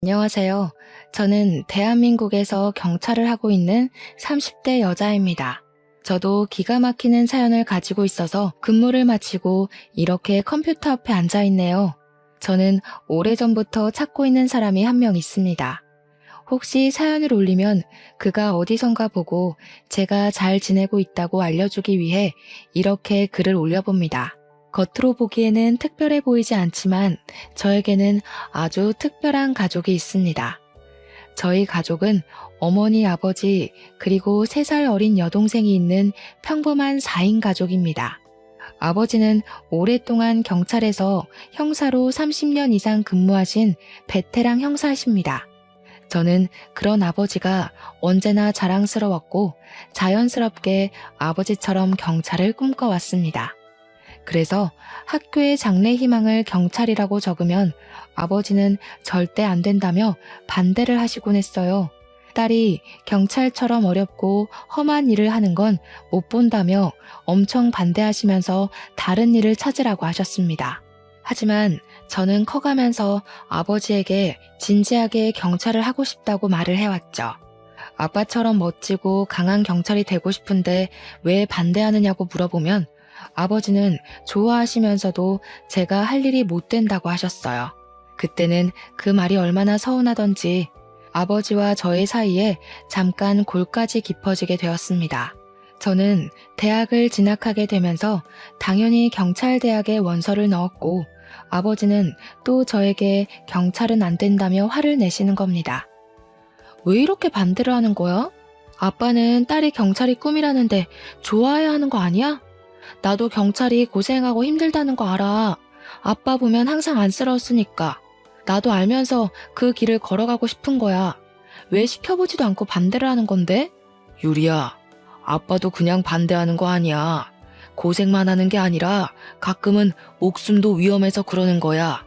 안녕하세요. 저는 대한민국에서 경찰을 하고 있는 30대 여자입니다. 저도 기가 막히는 사연을 가지고 있어서 근무를 마치고 이렇게 컴퓨터 앞에 앉아 있네요. 저는 오래전부터 찾고 있는 사람이 한 명 있습니다. 혹시 사연을 올리면 그가 어디선가 보고 제가 잘 지내고 있다고 알려주기 위해 이렇게 글을 올려봅니다. 겉으로 보기에는 특별해 보이지 않지만 저에게는 아주 특별한 가족이 있습니다. 저희 가족은 어머니, 아버지, 그리고 3살 어린 여동생이 있는 평범한 4인 가족입니다. 아버지는 오랫동안 경찰에서 형사로 30년 이상 근무하신 베테랑 형사십니다. 저는 그런 아버지가 언제나 자랑스러웠고 자연스럽게 아버지처럼 경찰을 꿈꿔왔습니다. 그래서 학교의 장래 희망을 경찰이라고 적으면 아버지는 절대 안 된다며 반대를 하시곤 했어요. 딸이 경찰처럼 어렵고 험한 일을 하는 건 못 본다며 엄청 반대하시면서 다른 일을 찾으라고 하셨습니다. 하지만 저는 커가면서 아버지에게 진지하게 경찰을 하고 싶다고 말을 해왔죠. 아빠처럼 멋지고 강한 경찰이 되고 싶은데 왜 반대하느냐고 물어보면 아버지는 좋아하시면서도 제가 할 일이 못 된다고 하셨어요. 그때는 그 말이 얼마나 서운하던지 아버지와 저의 사이에 잠깐 골까지 깊어지게 되었습니다. 저는 대학을 진학하게 되면서 당연히 경찰대학에 원서를 넣었고 아버지는 또 저에게 경찰은 안 된다며 화를 내시는 겁니다. 왜 이렇게 반대를 하는 거야? 아빠는 딸이 경찰이 꿈이라는데 좋아해야 하는 거 아니야? 나도 경찰이 고생하고 힘들다는 거 알아. 아빠 보면 항상 안쓰러웠으니까. 나도 알면서 그 길을 걸어가고 싶은 거야. 왜 시켜보지도 않고 반대를 하는 건데? 유리야, 아빠도 그냥 반대하는 거 아니야. 고생만 하는 게 아니라 가끔은 목숨도 위험해서 그러는 거야.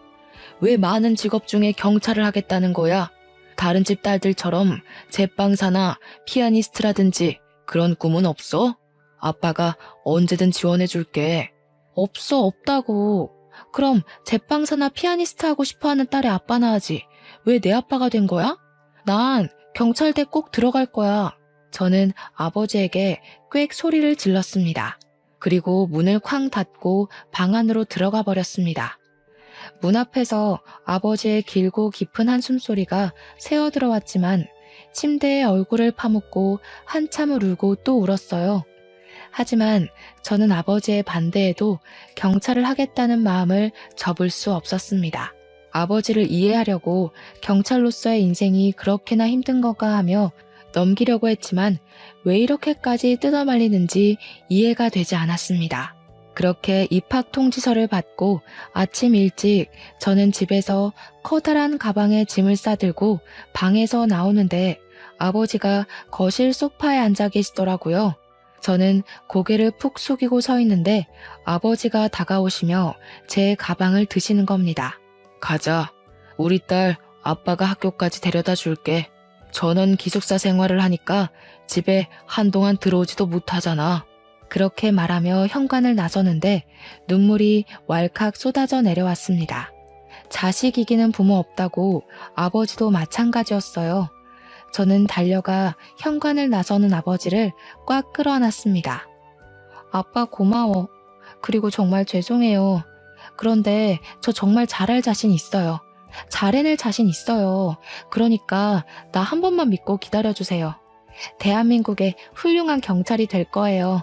왜 많은 직업 중에 경찰을 하겠다는 거야? 다른 집 딸들처럼 제빵사나 피아니스트라든지 그런 꿈은 없어? 아빠가 언제든 지원해줄게. 없다고. 그럼 제빵사나 피아니스트 하고 싶어하는 딸의 아빠나 하지. 왜 내 아빠가 된 거야? 난 경찰대 꼭 들어갈 거야. 저는 아버지에게 꽥 소리를 질렀습니다. 그리고 문을 쾅 닫고 방 안으로 들어가 버렸습니다. 문 앞에서 아버지의 길고 깊은 한숨소리가 새어 들어왔지만 침대에 얼굴을 파묻고 한참을 울고 또 울었어요. 하지만 저는 아버지의 반대에도 경찰을 하겠다는 마음을 접을 수 없었습니다. 아버지를 이해하려고 경찰로서의 인생이 그렇게나 힘든 건가 하며 넘기려고 했지만 왜 이렇게까지 뜯어말리는지 이해가 되지 않았습니다. 그렇게 입학 통지서를 받고 아침 일찍 저는 집에서 커다란 가방에 짐을 싸들고 방에서 나오는데 아버지가 거실 소파에 앉아 계시더라고요. 저는 고개를 푹 숙이고 서 있는데 아버지가 다가오시며 제 가방을 드시는 겁니다. 가자. 우리 딸 아빠가 학교까지 데려다 줄게. 전원 기숙사 생활을 하니까 집에 한동안 들어오지도 못하잖아. 그렇게 말하며 현관을 나서는데 눈물이 왈칵 쏟아져 내려왔습니다. 자식 이기는 부모 없다고 아버지도 마찬가지였어요. 저는 달려가 현관을 나서는 아버지를 꽉 끌어안았습니다. 아빠 고마워. 그리고 정말 죄송해요. 그런데 저 정말 잘할 자신 있어요. 잘해낼 자신 있어요. 그러니까 나 한 번만 믿고 기다려주세요. 대한민국의 훌륭한 경찰이 될 거예요.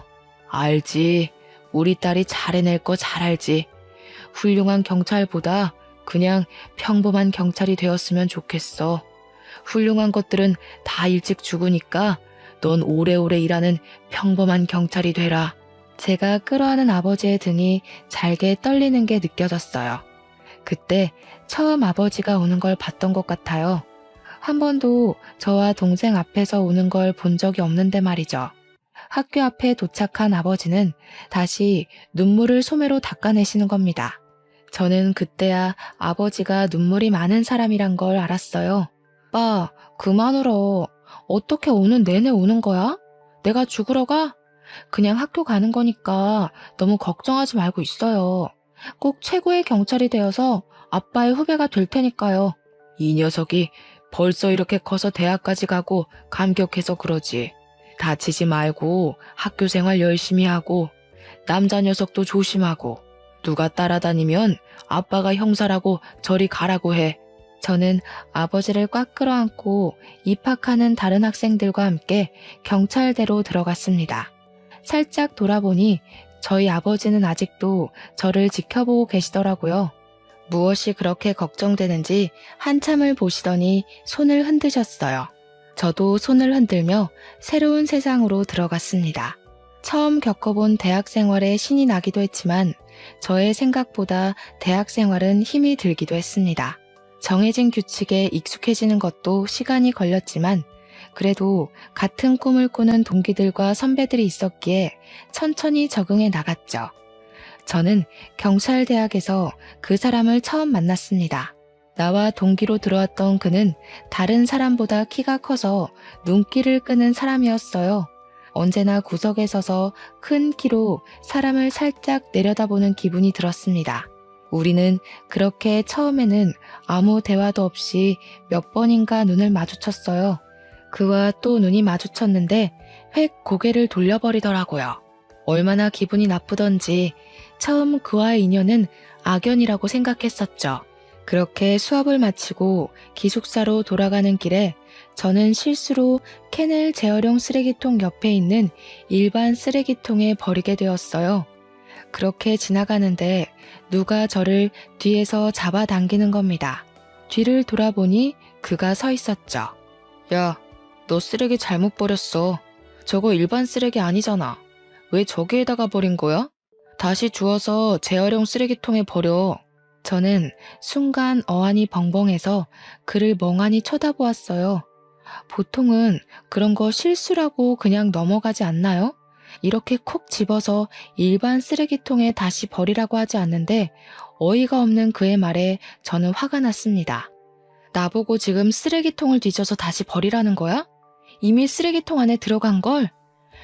알지. 우리 딸이 잘해낼 거 잘 알지. 훌륭한 경찰보다 그냥 평범한 경찰이 되었으면 좋겠어. 훌륭한 것들은 다 일찍 죽으니까 넌 오래오래 일하는 평범한 경찰이 되라. 제가 끌어안은 아버지의 등이 잘게 떨리는 게 느껴졌어요. 그때 처음 아버지가 우는 걸 봤던 것 같아요. 한 번도 저와 동생 앞에서 우는 걸 본 적이 없는데 말이죠. 학교 앞에 도착한 아버지는 다시 눈물을 소매로 닦아내시는 겁니다. 저는 그때야 아버지가 눈물이 많은 사람이란 걸 알았어요. 오빠, 그만 울어. 어떻게 오는 내내 우는 거야? 내가 죽으러 가? 그냥 학교 가는 거니까 너무 걱정하지 말고 있어요. 꼭 최고의 경찰이 되어서 아빠의 후배가 될 테니까요. 이 녀석이 벌써 이렇게 커서 대학까지 가고 감격해서 그러지. 다치지 말고 학교 생활 열심히 하고 남자 녀석도 조심하고 누가 따라다니면 아빠가 형사라고 저리 가라고 해. 저는 아버지를 꽉 끌어안고 입학하는 다른 학생들과 함께 경찰대로 들어갔습니다. 살짝 돌아보니 저희 아버지는 아직도 저를 지켜보고 계시더라고요. 무엇이 그렇게 걱정되는지 한참을 보시더니 손을 흔드셨어요. 저도 손을 흔들며 새로운 세상으로 들어갔습니다. 처음 겪어본 대학 생활에 신이 나기도 했지만 저의 생각보다 대학 생활은 힘이 들기도 했습니다. 정해진 규칙에 익숙해지는 것도 시간이 걸렸지만 그래도 같은 꿈을 꾸는 동기들과 선배들이 있었기에 천천히 적응해 나갔죠. 저는 경찰대학에서 그 사람을 처음 만났습니다. 나와 동기로 들어왔던 그는 다른 사람보다 키가 커서 눈길을 끄는 사람이었어요. 언제나 구석에 서서 큰 키로 사람을 살짝 내려다보는 기분이 들었습니다. 우리는 그렇게 처음에는 아무 대화도 없이 몇 번인가 눈을 마주쳤어요. 그와 또 눈이 마주쳤는데 획 고개를 돌려버리더라고요. 얼마나 기분이 나쁘던지 처음 그와의 인연은 악연이라고 생각했었죠. 그렇게 수업을 마치고 기숙사로 돌아가는 길에 저는 실수로 캔을 재활용 쓰레기통 옆에 있는 일반 쓰레기통에 버리게 되었어요. 그렇게 지나가는데 누가 저를 뒤에서 잡아당기는 겁니다. 뒤를 돌아보니 그가 서 있었죠. 야, 너 쓰레기 잘못 버렸어. 저거 일반 쓰레기 아니잖아. 왜 저기에다가 버린 거야? 다시 주워서 재활용 쓰레기통에 버려. 저는 순간 어안이 벙벙해서 그를 멍하니 쳐다보았어요. 보통은 그런 거 실수라고 그냥 넘어가지 않나요? 이렇게 콕 집어서 일반 쓰레기통에 다시 버리라고 하지 않는데 어이가 없는 그의 말에 저는 화가 났습니다. 나보고 지금 쓰레기통을 뒤져서 다시 버리라는 거야? 이미 쓰레기통 안에 들어간 걸?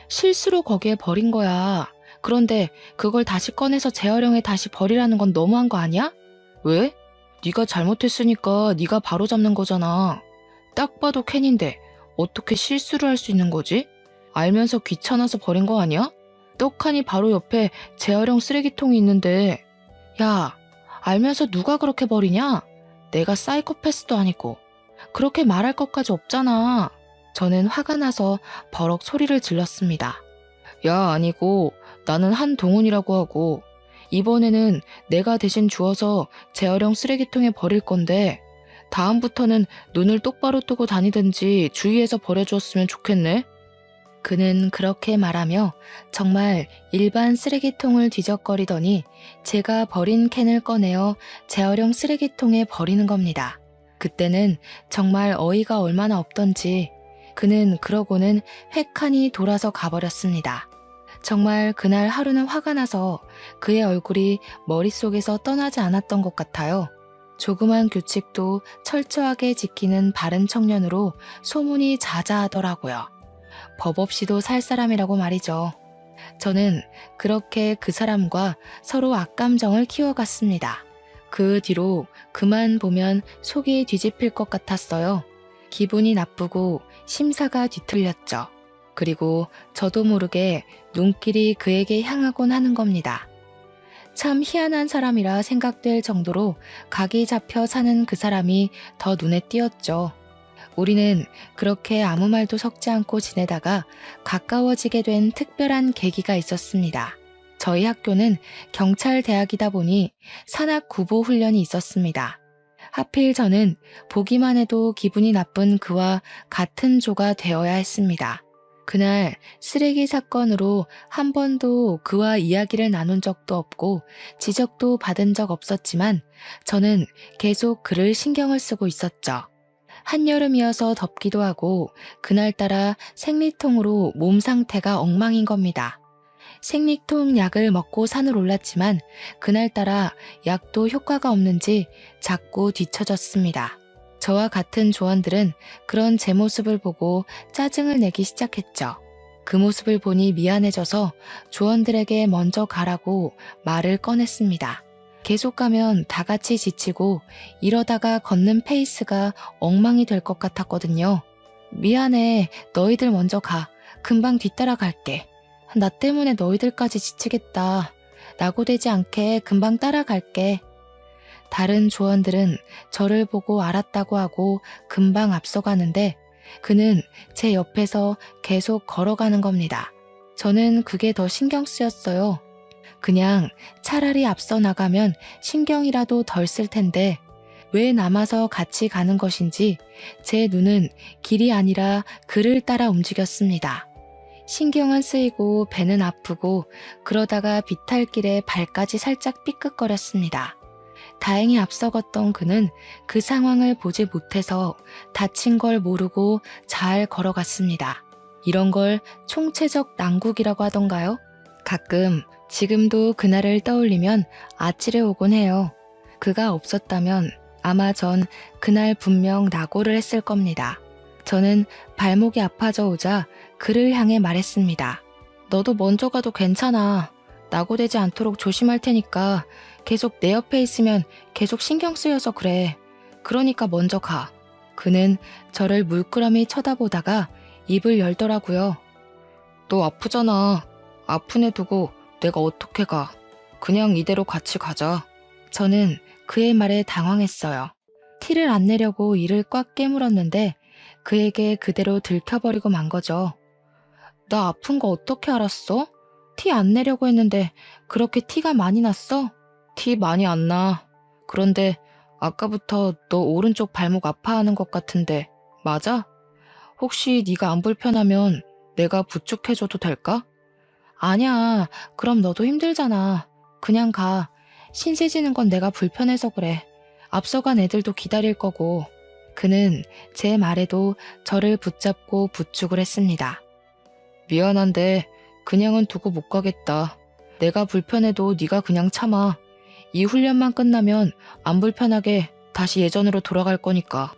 실수로 거기에 버린 거야. 그런데 그걸 다시 꺼내서 재활용해 다시 버리라는 건 너무한 거 아니야? 왜? 네가 잘못했으니까 네가 바로잡는 거잖아. 딱 봐도 캔인데 어떻게 실수를 할 수 있는 거지? 알면서 귀찮아서 버린 거 아니야? 떡하니 바로 옆에 재활용 쓰레기통이 있는데. 야, 알면서 누가 그렇게 버리냐? 내가 사이코패스도 아니고. 그렇게 말할 것까지 없잖아. 저는 화가 나서 버럭 소리를 질렀습니다. 야, 아니고 나는 한동훈이라고 하고 이번에는 내가 대신 주워서 재활용 쓰레기통에 버릴 건데 다음부터는 눈을 똑바로 뜨고 다니든지 주의해서 버려주었으면 좋겠네. 그는 그렇게 말하며 정말 일반 쓰레기통을 뒤적거리더니 제가 버린 캔을 꺼내어 재활용 쓰레기통에 버리는 겁니다. 그때는 정말 어이가 얼마나 없던지 그는 그러고는 획하니 돌아서 가버렸습니다. 정말 그날 하루는 화가 나서 그의 얼굴이 머릿속에서 떠나지 않았던 것 같아요. 조그만 규칙도 철저하게 지키는 바른 청년으로 소문이 자자하더라고요. 법 없이도 살 사람이라고 말이죠. 저는 그렇게 그 사람과 서로 악감정을 키워갔습니다. 그 뒤로 그만 보면 속이 뒤집힐 것 같았어요. 기분이 나쁘고 심사가 뒤틀렸죠. 그리고 저도 모르게 눈길이 그에게 향하곤 하는 겁니다. 참 희한한 사람이라 생각될 정도로 각이 잡혀 사는 그 사람이 더 눈에 띄었죠. 우리는 그렇게 아무 말도 섞지 않고 지내다가 가까워지게 된 특별한 계기가 있었습니다. 저희 학교는 경찰대학이다 보니 산악 구보 훈련이 있었습니다. 하필 저는 보기만 해도 기분이 나쁜 그와 같은 조가 되어야 했습니다. 그날 쓰레기 사건으로 한 번도 그와 이야기를 나눈 적도 없고 지적도 받은 적 없었지만 저는 계속 그를 신경을 쓰고 있었죠. 한여름이어서 덥기도 하고 그날따라 생리통으로 몸 상태가 엉망인 겁니다. 생리통 약을 먹고 산을 올랐지만 그날따라 약도 효과가 없는지 자꾸 뒤처졌습니다. 저와 같은 조원들은 그런 제 모습을 보고 짜증을 내기 시작했죠. 그 모습을 보니 미안해져서 조원들에게 먼저 가라고 말을 꺼냈습니다. 계속 가면 다 같이 지치고 이러다가 걷는 페이스가 엉망이 될 것 같았거든요. 미안해. 너희들 먼저 가. 금방 뒤따라 갈게. 나 때문에 너희들까지 지치겠다. 낙오되지 않게 금방 따라갈게. 다른 조원들은 저를 보고 알았다고 하고 금방 앞서가는데 그는 제 옆에서 계속 걸어가는 겁니다. 저는 그게 더 신경 쓰였어요. 그냥 차라리 앞서 나가면 신경이라도 덜 쓸 텐데 왜 남아서 같이 가는 것인지 제 눈은 길이 아니라 그를 따라 움직였습니다. 신경은 쓰이고 배는 아프고 그러다가 비탈길에 발까지 살짝 삐끗거렸습니다. 다행히 앞서 걷던 그는 그 상황을 보지 못해서 다친 걸 모르고 잘 걸어갔습니다. 이런 걸 총체적 난국이라고 하던가요? 가끔 지금도 그날을 떠올리면 아찔해 오곤 해요. 그가 없었다면 아마 전 그날 분명 낙오를 했을 겁니다. 저는 발목이 아파져 오자 그를 향해 말했습니다. 너도 먼저 가도 괜찮아. 낙오되지 않도록 조심할 테니까 계속 내 옆에 있으면 계속 신경 쓰여서 그래. 그러니까 먼저 가. 그는 저를 물끄러미 쳐다보다가 입을 열더라고요. 너 아프잖아. 아픈 애 두고 내가 어떻게 가. 그냥 이대로 같이 가자. 저는 그의 말에 당황했어요. 티를 안 내려고 이를 꽉 깨물었는데 그에게 그대로 들켜버리고 만 거죠. 나 아픈 거 어떻게 알았어? 티 안 내려고 했는데 그렇게 티가 많이 났어? 티 많이 안 나. 그런데 아까부터 너 오른쪽 발목 아파하는 것 같은데 맞아? 혹시 네가 안 불편하면 내가 부축해줘도 될까? 아니야. 그럼 너도 힘들잖아. 그냥 가. 신세 지는 건 내가 불편해서 그래. 앞서간 애들도 기다릴 거고. 그는 제 말에도 저를 붙잡고 부축을 했습니다. 미안한데 그냥은 두고 못 가겠다. 내가 불편해도 네가 그냥 참아. 이 훈련만 끝나면 안 불편하게 다시 예전으로 돌아갈 거니까.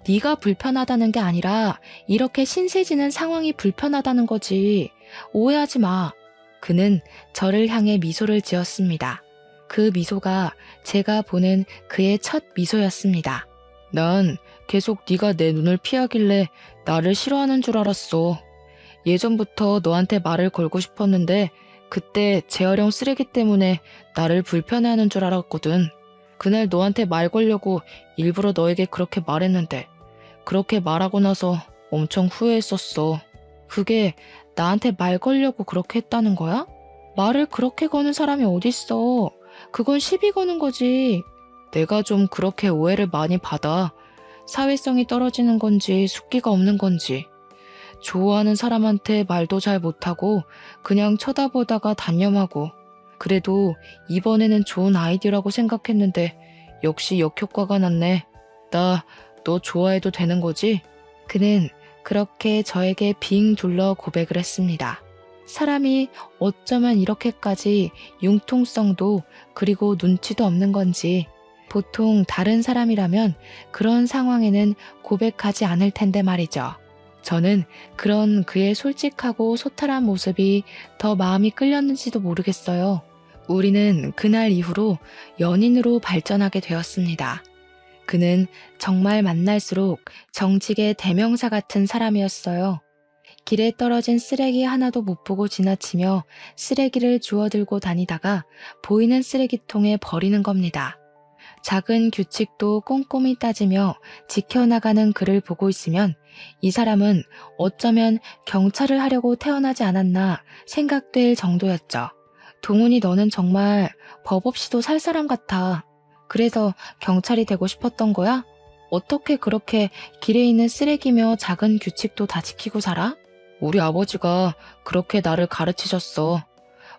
네가 불편하다는 게 아니라 이렇게 신세지는 상황이 불편하다는 거지. 오해하지 마. 그는 저를 향해 미소를 지었습니다. 그 미소가 제가 보는 그의 첫 미소였습니다. 난 계속 네가 내 눈을 피하길래 나를 싫어하는 줄 알았어. 예전부터 너한테 말을 걸고 싶었는데 그때 재활용 쓰레기 때문에 나를 불편해하는 줄 알았거든. 그날 너한테 말 걸려고 일부러 너에게 그렇게 말했는데 그렇게 말하고 나서 엄청 후회했었어. 그게 나한테 말 걸려고 그렇게 했다는 거야? 말을 그렇게 거는 사람이 어딨어. 그건 시비 거는 거지. 내가 좀 그렇게 오해를 많이 받아. 사회성이 떨어지는 건지 숙기가 없는 건지. 좋아하는 사람한테 말도 잘 못하고 그냥 쳐다보다가 단념하고. 그래도 이번에는 좋은 아이디어라고 생각했는데 역시 역효과가 났네. 나 너 좋아해도 되는 거지? 그는 그렇게 저에게 빙 둘러 고백을 했습니다. 사람이 어쩌면 이렇게까지 융통성도 그리고 눈치도 없는 건지 보통 다른 사람이라면 그런 상황에는 고백하지 않을 텐데 말이죠. 저는 그런 그의 솔직하고 소탈한 모습이 더 마음이 끌렸는지도 모르겠어요. 우리는 그날 이후로 연인으로 발전하게 되었습니다. 그는 정말 만날수록 정직의 대명사 같은 사람이었어요. 길에 떨어진 쓰레기 하나도 못 보고 지나치며 쓰레기를 주워들고 다니다가 보이는 쓰레기통에 버리는 겁니다. 작은 규칙도 꼼꼼히 따지며 지켜나가는 그를 보고 있으면 이 사람은 어쩌면 경찰을 하려고 태어나지 않았나 생각될 정도였죠. 동훈이 너는 정말 법 없이도 살 사람 같아. 그래서 경찰이 되고 싶었던 거야? 어떻게 그렇게 길에 있는 쓰레기며 작은 규칙도 다 지키고 살아? 우리 아버지가 그렇게 나를 가르치셨어.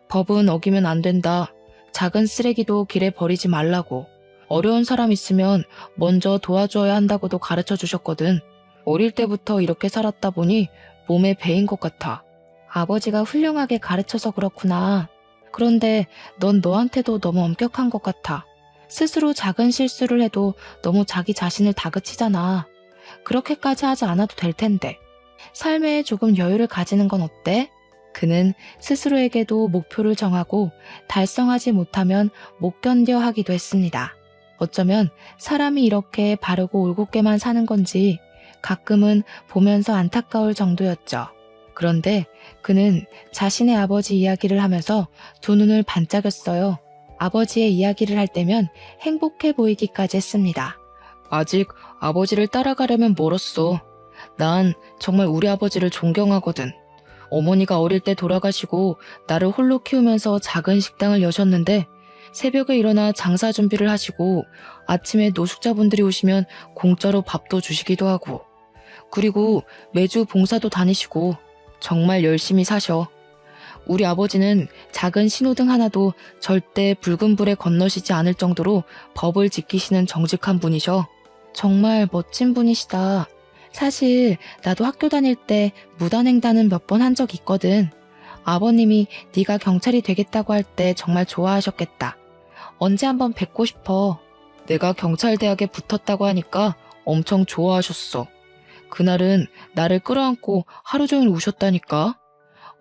법은 어기면 안 된다. 작은 쓰레기도 길에 버리지 말라고. 어려운 사람 있으면 먼저 도와줘야 한다고도 가르쳐 주셨거든. 어릴 때부터 이렇게 살았다 보니 몸에 배인 것 같아. 아버지가 훌륭하게 가르쳐서 그렇구나. 그런데 넌 너한테도 너무 엄격한 것 같아. 스스로 작은 실수를 해도 너무 자기 자신을 다그치잖아. 그렇게까지 하지 않아도 될 텐데. 삶에 조금 여유를 가지는 건 어때? 그는 스스로에게도 목표를 정하고 달성하지 못하면 못 견뎌 하기도 했습니다. 어쩌면 사람이 이렇게 바르고 올곧게만 사는 건지 가끔은 보면서 안타까울 정도였죠. 그런데 그는 자신의 아버지 이야기를 하면서 두 눈을 반짝였어요. 아버지의 이야기를 할 때면 행복해 보이기까지 했습니다. 아직 아버지를 따라가려면 멀었어. 난 정말 우리 아버지를 존경하거든. 어머니가 어릴 때 돌아가시고 나를 홀로 키우면서 작은 식당을 여셨는데 새벽에 일어나 장사 준비를 하시고 아침에 노숙자분들이 오시면 공짜로 밥도 주시기도 하고 그리고 매주 봉사도 다니시고 정말 열심히 사셔. 우리 아버지는 작은 신호등 하나도 절대 붉은 불에 건너시지 않을 정도로 법을 지키시는 정직한 분이셔. 정말 멋진 분이시다. 사실 나도 학교 다닐 때 무단횡단은 몇 번 한 적 있거든. 아버님이 네가 경찰이 되겠다고 할 때 정말 좋아하셨겠다. 언제 한번 뵙고 싶어. 내가 경찰대학에 붙었다고 하니까 엄청 좋아하셨어. 그날은 나를 끌어안고 하루 종일 우셨다니까.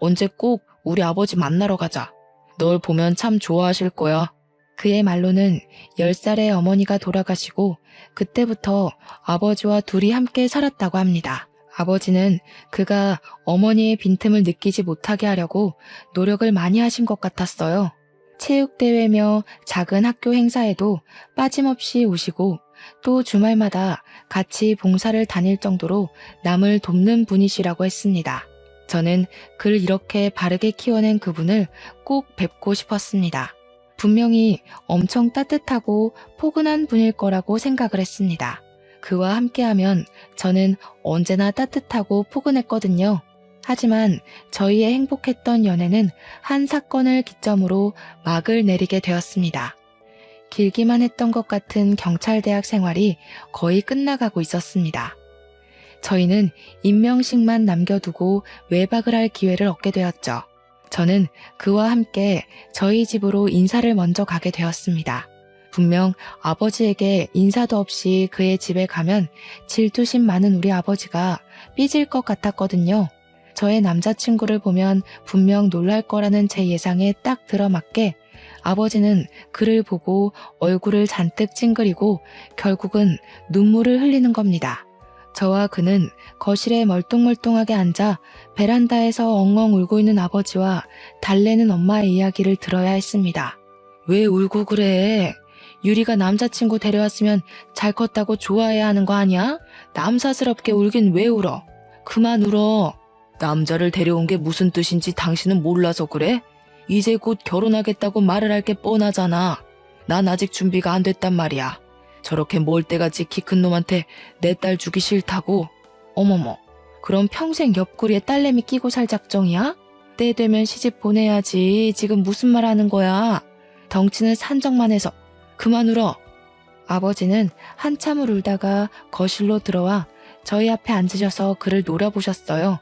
언제 꼭 우리 아버지 만나러 가자. 널 보면 참 좋아하실 거야. 그의 말로는 10살의 어머니가 돌아가시고 그때부터 아버지와 둘이 함께 살았다고 합니다. 아버지는 그가 어머니의 빈틈을 느끼지 못하게 하려고 노력을 많이 하신 것 같았어요. 체육대회며 작은 학교 행사에도 빠짐없이 오시고 또 주말마다 같이 봉사를 다닐 정도로 남을 돕는 분이시라고 했습니다. 저는 그를 이렇게 바르게 키워낸 그분을 꼭 뵙고 싶었습니다. 분명히 엄청 따뜻하고 포근한 분일 거라고 생각을 했습니다. 그와 함께하면 저는 언제나 따뜻하고 포근했거든요. 하지만 저희의 행복했던 연애는 한 사건을 기점으로 막을 내리게 되었습니다. 길기만 했던 것 같은 경찰대학 생활이 거의 끝나가고 있었습니다. 저희는 임명식만 남겨두고 외박을 할 기회를 얻게 되었죠. 저는 그와 함께 저희 집으로 인사를 먼저 가게 되었습니다. 분명 아버지에게 인사도 없이 그의 집에 가면 질투심 많은 우리 아버지가 삐질 것 같았거든요. 저의 남자친구를 보면 분명 놀랄 거라는 제 예상에 딱 들어맞게 아버지는 그를 보고 얼굴을 잔뜩 찡그리고 결국은 눈물을 흘리는 겁니다. 저와 그는 거실에 멀뚱멀뚱하게 앉아 베란다에서 엉엉 울고 있는 아버지와 달래는 엄마의 이야기를 들어야 했습니다. 왜 울고 그래? 유리가 남자친구 데려왔으면 잘 컸다고 좋아해야 하는 거 아니야? 남사스럽게 울긴 왜 울어? 그만 울어. 남자를 데려온 게 무슨 뜻인지 당신은 몰라서 그래? 이제 곧 결혼하겠다고 말을 할 게 뻔하잖아. 난 아직 준비가 안 됐단 말이야. 저렇게 멀때같이 키 큰 놈한테 내 딸 주기 싫다고? 어머머, 그럼 평생 옆구리에 딸내미 끼고 살 작정이야? 때 되면 시집 보내야지. 지금 무슨 말 하는 거야? 덩치는 산적만 해서. 그만 울어. 아버지는 한참을 울다가 거실로 들어와 저희 앞에 앉으셔서 그를 노려보셨어요.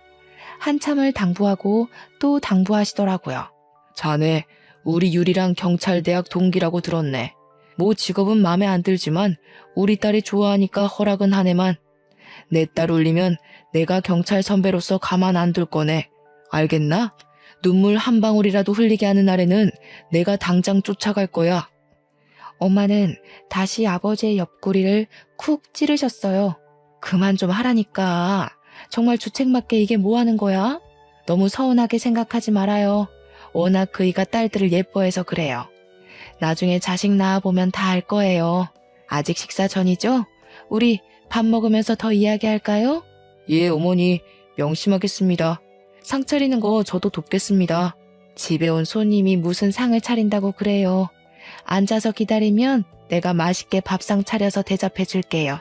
한참을 당부하고 또 당부하시더라고요. 자네, 우리 유리랑 경찰대학 동기라고 들었네. 뭐 직업은 마음에 안 들지만 우리 딸이 좋아하니까 허락은 하네만. 내 딸 울리면 내가 경찰 선배로서 가만 안 둘 거네. 알겠나? 눈물 한 방울이라도 흘리게 하는 날에는 내가 당장 쫓아갈 거야. 엄마는 다시 아버지의 옆구리를 쿡 찌르셨어요. 그만 좀 하라니까. 정말 주책맞게 이게 뭐 하는 거야? 너무 서운하게 생각하지 말아요. 워낙 그이가 딸들을 예뻐해서 그래요. 나중에 자식 낳아보면 다 알 거예요. 아직 식사 전이죠? 우리 밥 먹으면서 더 이야기할까요? 예, 어머니. 명심하겠습니다. 상 차리는 거 저도 돕겠습니다. 집에 온 손님이 무슨 상을 차린다고 그래요. 앉아서 기다리면 내가 맛있게 밥상 차려서 대접해 줄게요.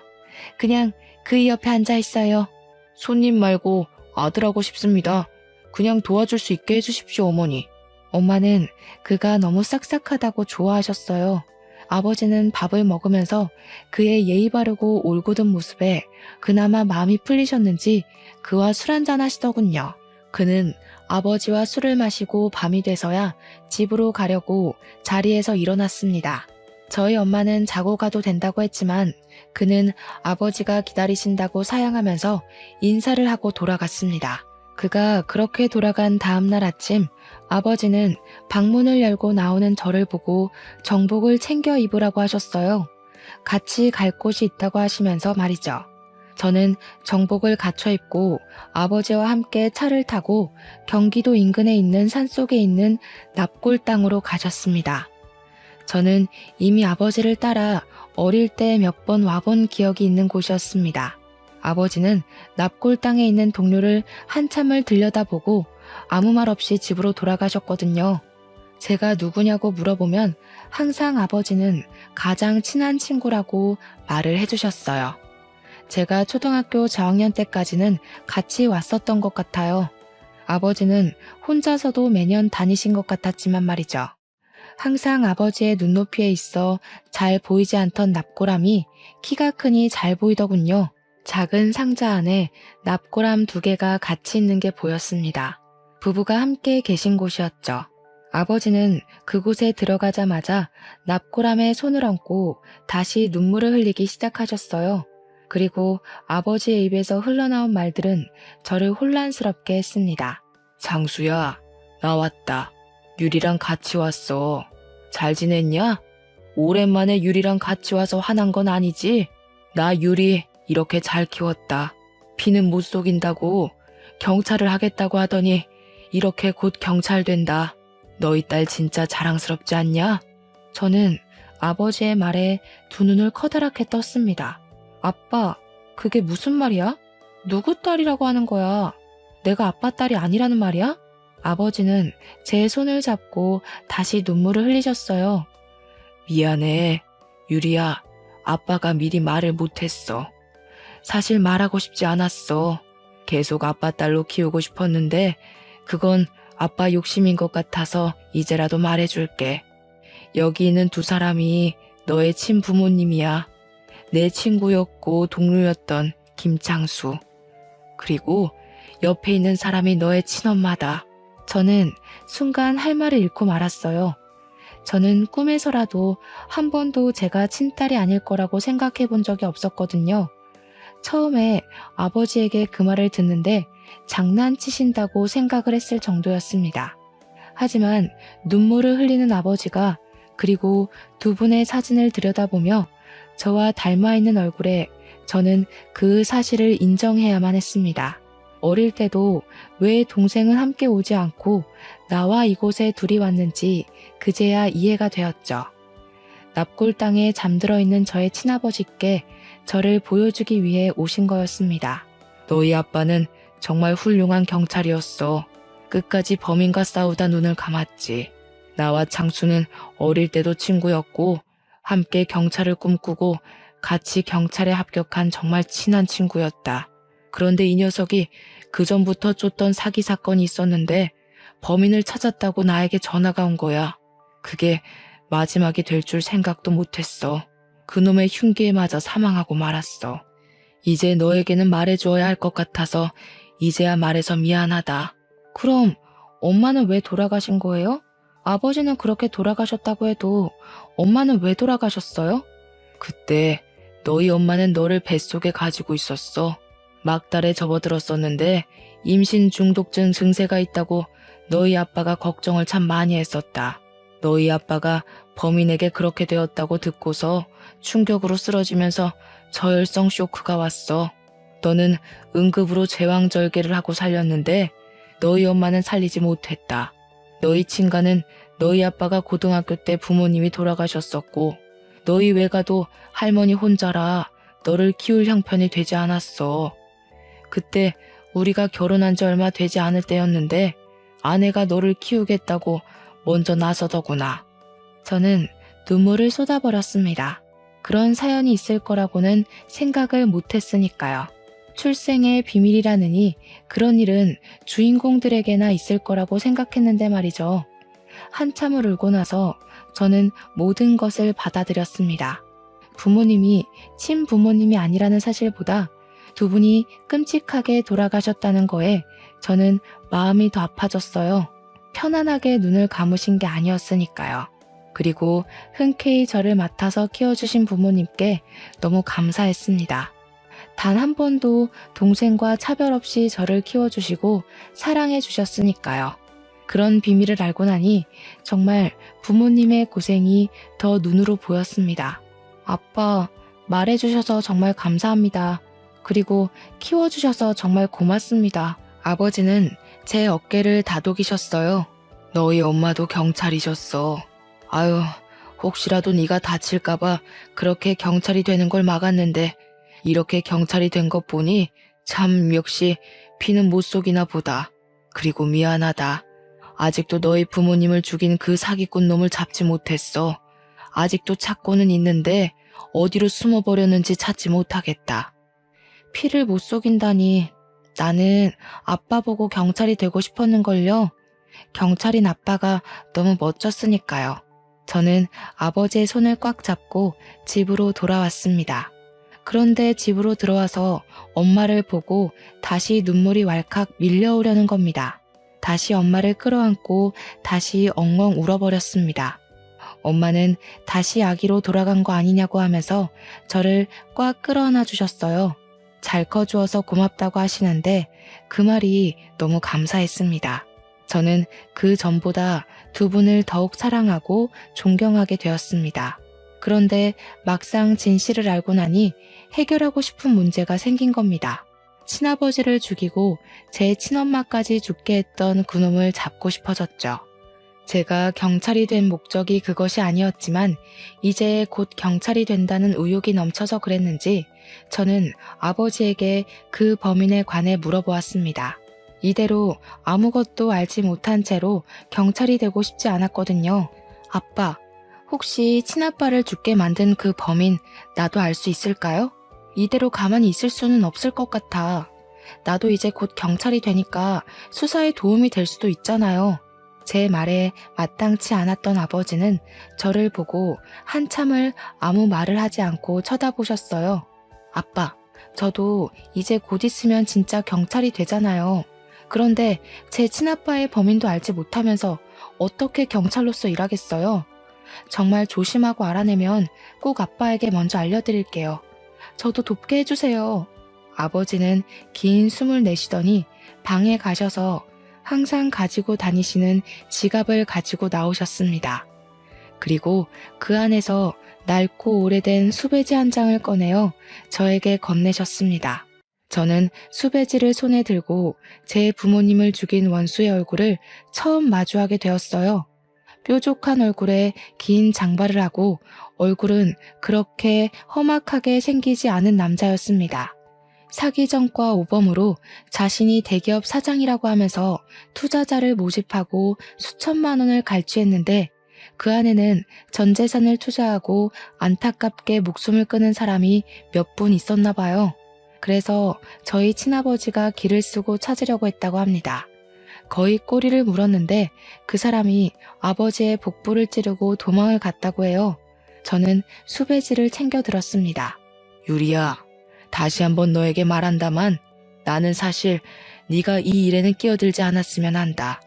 그냥 그이 옆에 앉아 있어요. 손님 말고 아들하고 싶습니다. 그냥 도와줄 수 있게 해주십시오, 어머니. 엄마는 그가 너무 싹싹하다고 좋아하셨어요. 아버지는 밥을 먹으면서 그의 예의 바르고 올곧은 모습에 그나마 마음이 풀리셨는지 그와 술 한잔 하시더군요. 그는 아버지와 술을 마시고 밤이 돼서야 집으로 가려고 자리에서 일어났습니다. 저희 엄마는 자고 가도 된다고 했지만 그는 아버지가 기다리신다고 사양하면서 인사를 하고 돌아갔습니다. 그가 그렇게 돌아간 다음날 아침, 아버지는 방문을 열고 나오는 저를 보고 정복을 챙겨 입으라고 하셨어요. 같이 갈 곳이 있다고 하시면서 말이죠. 저는 정복을 갖춰 입고 아버지와 함께 차를 타고 경기도 인근에 있는 산속에 있는 납골 땅으로 가셨습니다. 저는 이미 아버지를 따라 어릴 때 몇 번 와본 기억이 있는 곳이었습니다. 아버지는 납골 땅에 있는 동료를 한참을 들여다보고 아무 말 없이 집으로 돌아가셨거든요. 제가 누구냐고 물어보면 항상 아버지는 가장 친한 친구라고 말을 해주셨어요. 제가 초등학교 저학년 때까지는 같이 왔었던 것 같아요. 아버지는 혼자서도 매년 다니신 것 같았지만 말이죠. 항상 아버지의 눈높이에 있어 잘 보이지 않던 납골함이 키가 크니 잘 보이더군요. 작은 상자 안에 납골함 2개가 같이 있는 게 보였습니다. 부부가 함께 계신 곳이었죠. 아버지는 그곳에 들어가자마자 납골함에 손을 얹고 다시 눈물을 흘리기 시작하셨어요. 그리고 아버지의 입에서 흘러나온 말들은 저를 혼란스럽게 했습니다. 장수야, 나 왔다. 유리랑 같이 왔어. 잘 지냈냐? 오랜만에 유리랑 같이 와서 화난 건 아니지? 나 유리 이렇게 잘 키웠다. 피는 못 속인다고 경찰을 하겠다고 하더니 이렇게 곧 경찰 된다. 너희 딸 진짜 자랑스럽지 않냐? 저는 아버지의 말에 두 눈을 커다랗게 떴습니다. 아빠, 그게 무슨 말이야? 누구 딸이라고 하는 거야? 내가 아빠 딸이 아니라는 말이야? 아버지는 제 손을 잡고 다시 눈물을 흘리셨어요. 미안해, 유리야. 아빠가 미리 말을 못했어. 사실 말하고 싶지 않았어. 계속 아빠 딸로 키우고 싶었는데 그건 아빠 욕심인 것 같아서 이제라도 말해줄게. 여기 있는 2사람이 너의 친부모님이야. 내 친구였고 동료였던 김창수. 그리고 옆에 있는 사람이 너의 친엄마다. 저는 순간 할 말을 잃고 말았어요. 저는 꿈에서라도 한 번도 제가 친딸이 아닐 거라고 생각해 본 적이 없었거든요. 처음에 아버지에게 그 말을 듣는데 장난치신다고 생각을 했을 정도였습니다. 하지만 눈물을 흘리는 아버지가 그리고 2분의 사진을 들여다보며 저와 닮아 있는 얼굴에 저는 그 사실을 인정해야만 했습니다. 어릴 때도 왜 동생은 함께 오지 않고 나와 이곳에 둘이 왔는지 그제야 이해가 되었죠. 납골 땅에 잠들어 있는 저의 친아버지께 저를 보여주기 위해 오신 거였습니다. 너희 아빠는 정말 훌륭한 경찰이었어. 끝까지 범인과 싸우다 눈을 감았지. 나와 창수는 어릴 때도 친구였고 함께 경찰을 꿈꾸고 같이 경찰에 합격한 정말 친한 친구였다. 그런데 이 녀석이 그전부터 쫓던 사기 사건이 있었는데 범인을 찾았다고 나에게 전화가 온 거야. 그게 마지막이 될 줄 생각도 못했어. 그놈의 흉기에 맞아 사망하고 말았어. 이제 너에게는 말해주어야 할 것 같아서 이제야 말해서 미안하다. 그럼 엄마는 왜 돌아가신 거예요? 아버지는 그렇게 돌아가셨다고 해도 엄마는 왜 돌아가셨어요? 그때 너희 엄마는 너를 뱃속에 가지고 있었어. 막달에 접어들었었는데 임신 중독증 증세가 있다고 너희 아빠가 걱정을 참 많이 했었다. 너희 아빠가 범인에게 그렇게 되었다고 듣고서 충격으로 쓰러지면서 저혈성 쇼크가 왔어. 너는 응급으로 제왕절개를 하고 살렸는데 너희 엄마는 살리지 못했다. 너희 친가는 너희 아빠가 고등학교 때 부모님이 돌아가셨었고 너희 외가도 할머니 혼자라 너를 키울 형편이 되지 않았어. 그때 우리가 결혼한 지 얼마 되지 않을 때였는데 아내가 너를 키우겠다고 먼저 나서더구나. 저는 눈물을 쏟아버렸습니다. 그런 사연이 있을 거라고는 생각을 못했으니까요. 출생의 비밀이라느니 그런 일은 주인공들에게나 있을 거라고 생각했는데 말이죠. 한참을 울고 나서 저는 모든 것을 받아들였습니다. 부모님이 친부모님이 아니라는 사실보다 2분이 끔찍하게 돌아가셨다는 거에 저는 마음이 더 아파졌어요. 편안하게 눈을 감으신 게 아니었으니까요. 그리고 흔쾌히 저를 맡아서 키워주신 부모님께 너무 감사했습니다. 단 한 번도 동생과 차별 없이 저를 키워주시고 사랑해 주셨으니까요. 그런 비밀을 알고 나니 정말 부모님의 고생이 더 눈으로 보였습니다. 아빠, 말해주셔서 정말 감사합니다. 그리고 키워주셔서 정말 고맙습니다. 아버지는 제 어깨를 다독이셨어요. 너희 엄마도 경찰이셨어. 아유, 혹시라도 네가 다칠까봐 그렇게 경찰이 되는 걸 막았는데 이렇게 경찰이 된 것 보니 참 역시 피는 못 속이나 보다. 그리고 미안하다. 아직도 너희 부모님을 죽인 그 사기꾼 놈을 잡지 못했어. 아직도 찾고는 있는데 어디로 숨어버렸는지 찾지 못하겠다. 피를 못 속인다니 나는 아빠 보고 경찰이 되고 싶었는걸요. 경찰인 아빠가 너무 멋졌으니까요. 저는 아버지의 손을 꽉 잡고 집으로 돌아왔습니다. 그런데 집으로 들어와서 엄마를 보고 다시 눈물이 왈칵 밀려오려는 겁니다. 다시 엄마를 끌어안고 다시 엉엉 울어버렸습니다. 엄마는 다시 아기로 돌아간 거 아니냐고 하면서 저를 꽉 끌어안아 주셨어요. 잘 커주어서 고맙다고 하시는데 그 말이 너무 감사했습니다. 저는 그 전보다 두 분을 더욱 사랑하고 존경하게 되었습니다. 그런데 막상 진실을 알고 나니 해결하고 싶은 문제가 생긴 겁니다. 친아버지를 죽이고 제 친엄마까지 죽게 했던 그놈을 잡고 싶어졌죠. 제가 경찰이 된 목적이 그것이 아니었지만 이제 곧 경찰이 된다는 의욕이 넘쳐서 그랬는지 저는 아버지에게 그 범인에 관해 물어보았습니다. 이대로 아무것도 알지 못한 채로 경찰이 되고 싶지 않았거든요. 아빠, 혹시 친아빠를 죽게 만든 그 범인 나도 알 수 있을까요? 이대로 가만히 있을 수는 없을 것 같아. 나도 이제 곧 경찰이 되니까 수사에 도움이 될 수도 있잖아요. 제 말에 마땅치 않았던 아버지는 저를 보고 한참을 아무 말을 하지 않고 쳐다보셨어요. 아빠, 저도 이제 곧 있으면 진짜 경찰이 되잖아요. 그런데 제 친아빠의 범인도 알지 못하면서 어떻게 경찰로서 일하겠어요? 정말 조심하고 알아내면 꼭 아빠에게 먼저 알려드릴게요. 저도 돕게 해주세요. 아버지는 긴 숨을 내쉬더니 방에 가셔서 항상 가지고 다니시는 지갑을 가지고 나오셨습니다. 그리고 그 안에서 낡고 오래된 수배지 한 장을 꺼내어 저에게 건네셨습니다. 저는 수배지를 손에 들고 제 부모님을 죽인 원수의 얼굴을 처음 마주하게 되었어요. 뾰족한 얼굴에 긴 장발을 하고 얼굴은 그렇게 험악하게 생기지 않은 남자였습니다. 사기전과 오범으로 자신이 대기업 사장이라고 하면서 투자자를 모집하고 수천만 원을 갈취했는데 그 안에는 전 재산을 투자하고 안타깝게 목숨을 끊은 사람이 몇 분 있었나 봐요. 그래서 저희 친아버지가 길을 쓰고 찾으려고 했다고 합니다. 거의 꼬리를 물었는데 그 사람이 아버지의 복부를 찌르고 도망을 갔다고 해요. 저는 수배지를 챙겨 들었습니다. 유리야, 다시 한번 너에게 말한다만 나는 사실 네가 이 일에는 끼어들지 않았으면 한다.